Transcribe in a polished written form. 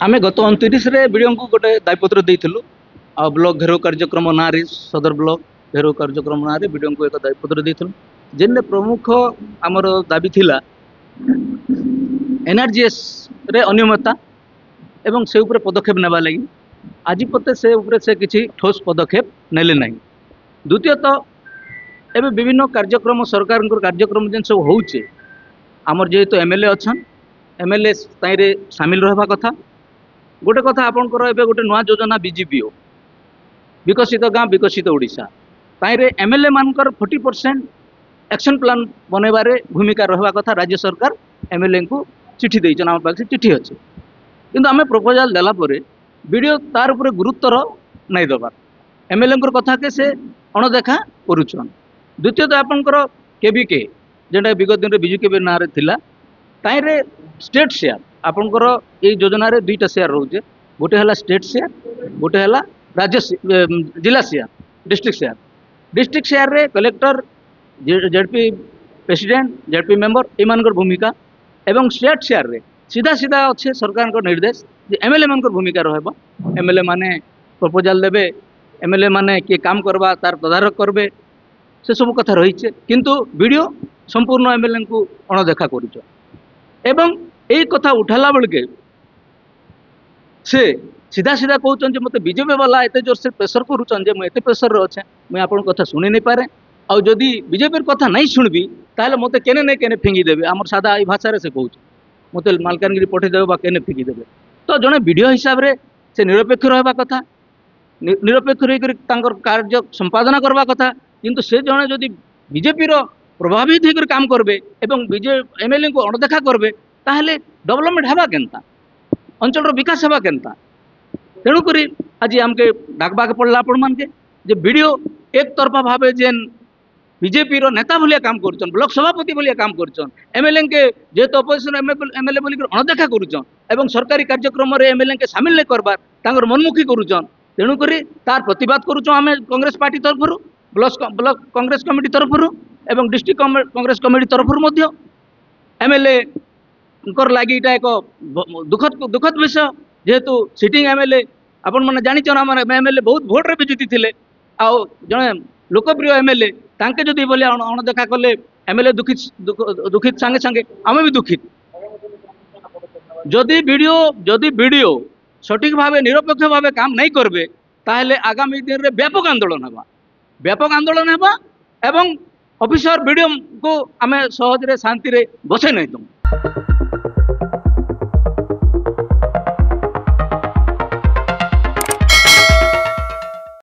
आमे गत 29 रे वीडियो को गोटे दायपत्र देइथिलु आ ब्लॉक घेराव कार्यक्रम नारे सदर ब्लॉक घेराव कार्यक्रम नारे वीडियो को एक दायपत्र देइथिलु जेने प्रमुख आमर दाबी थिला एनआरजीएस रे अनियमितता एवं से ऊपर पदक्षेप नेबा लागि आज पते से ऊपर से किछि ठोस पदक्षेप नेले नाही। द्वितीयतः एबे विभिन्न कार्यक्रम सरकार कार्यक्रम जेन सब होउचे आमर जेहेतु एमएलए अच्छन एमएलए ताइरे शामिल रहबा कथा। गोटे कथा आपनकर एबे गोटे नवा योजना बीजेपीओ विकसित गाँ विकसित ओडिशा ताइरे एमएलए मानकर 40% एक्शन प्लान बनैबारे भूमिका रहबा कथा। राज्य सरकार एमएलए को चिठी देइछन हमर पाखे चिठी अछि किंतु आमे प्रपोजल देला परे वीडियो तार ऊपर गुरुत्व नहीं दबार एमएलए कथा के से अणदेखा करुछन। द्वितीयतः आपनकर केबीके जेटा विगत दिन बिजु केबी ना रे थिला ताइरे स्टेट शेयर आपनकर ये योजना रे दुईटा शेयर रोचे गोटे हला स्टेट शेयर गोटे हला राज्य जिला शेयर डिस्ट्रिक्ट शेयर रे collector ZP president ZP member एमानकर भूमिका एवं स्टेट शेयर रे सीधा सीधा अच्छे सरकार को निर्देश जे एमएलए मानकर भूमिका रहबा। एमएलए माने प्रपोजल देबे एमएलए माने के काम करबा तार तदारक करबे से सब कथा रही किंतु वीडियो संपूर्ण एमएलए को अणदेखा करुछ एवं यही कथा उठाला बेलके से सीधा सीधा कहते मत बीजेपी वाला एत जोर से प्रेसर करुचन जे मुझे प्रेसर अच्छे मुझे आप कथा शुणी नहीं पारे आ जदि बीजेपी कथा नहीं शुणबी ताहले मते केने नहीं केने फिंगी देबे आमर सादा ई भाषा से कहूँ मत मालकानगिरी पठेदेवे बा केने फिंगी देबे। तो जड़े वीडियो हिसाब से से निरपेक्ष रहा कथा निरपेक्ष रही कार्य संपादना करवा कथा किंतु से जड़े जदि बीजेपी प्रभावित होकर काम करबे एवं एमएलए को अणदेखा करबे ताहले डेवलपमेंट हेबा केनता अंचल विकास हेबा केनता। तेणुक आज आमके डाकबा के पड़ला आपण मान के जे वीडियो एक तरफा भावे जेन बीजेपी नेता भलिया काम करुचन ब्लॉक सभापति भलिया काम करुचन एमएलए के जेहेतु अपोजिशन एमएलए बोली अणदेखा करुचन एवं सरकारी कार्यक्रम रे एमएलए के सामिल नहीं करबार तांगर मनमुखी करुचन। तेणुक तार प्रतिवाद करुचन आमे कांग्रेस पार्टी तरफ ब्लॉक कांग्रेस कमिटी तरफ एवं डिस्ट्रिक्ट कांग्रेस कमिटी तरफ एमएलए लगी इटा एक दुखद विषय जेहेतु सिटिंग एमएलए आपण मैंने जानिछन आम एमएलए बहुत भोट रे जीति थिले आउ जड़े लोकप्रिय एमएलए तांके जदि बोले अणदेखा कले एमएलए दुखित संगे संगे आम भी दुखित। जदि वीडियो सठिक भाव निरपेक्ष भाव काम नहीं करबे ताहले आगामी दिन में व्यापक आंदोलन हेबा एवं ऑफिसर वीडियो को आमे सहज रे शांति रे बसे नहीं दूँ।